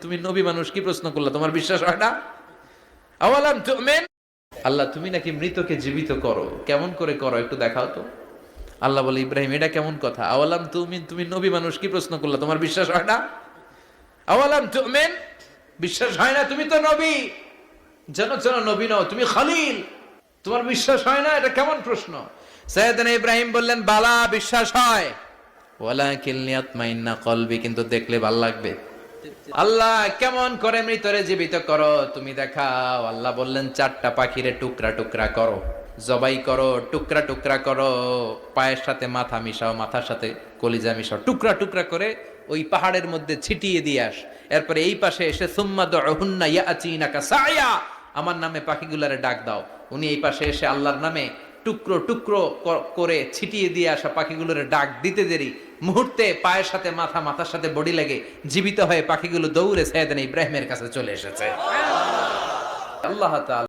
তুমি নবী মানুষ, কি প্রশ্ন করলা? তোমার বিশ্বাস হয় না? আওয়ালাম তুমিন, আল্লাহ তুমি নাকি মৃতকে জীবিত করো, কেমন করে করো একটু দেখাও তো। আল্লাহ বলে, ইব্রাহিম এটা কেমন কথা? আওয়ালাম তুমি নবী মানুষ, কি প্রশ্ন করলা? তোমার বিশ্বাস হয় না? আওয়ালাম তুমিন, বিশ্বাস হয় না? তুমি তো নবী, যেন নবী নও, তুমি খলিল, তোমার বিশ্বাস হয় না? এটা কেমন প্রশ্ন? সাইয়েদনা ইব্রাহিম বললেন, বালা, বিশ্বাস হয়, ওয়ালাকিন লিয়াতমাইন্না কলবি, কিন্তু দেখলে ভাল লাগবে। আল্লাহ কেমন করে মৃতরে জীবিত করো তুমি দেখাও। আল্লাহ বললেন, 4টা পাখিরে টুকরা টুকরা করো, জবাই করো, টুকরা টুকরা করো, পায়ের সাথে মাথা মিশাও, মাথার সাথে কলিজা মিশাও, টুকরা টুকরা করে ওই পাহাড়ের মধ্যে ছিটিয়ে দিয়ে আস। এরপরে এই পাশে এসে সুম্মা দুহুন্না ইয়াতিনাকা সায়া, আমার নামে পাখিগুলারে ডাক দাও। উনি এই পাশে এসে আল্লাহর নামে টুকরো টুকরো করে ছিটিয়ে দিয়ে আসা পাখিগুলোর ডাক দিতে দেরি মুহূর্তে পায়ের সাথে মাথা, মাথার সাথে বডি লাগে জীবিত হয়ে পাখিগুলো দৌড়ে সাইয়েদনা ইব্রাহিমের কাছে চলে এসেছে। আল্লাহ তাআলা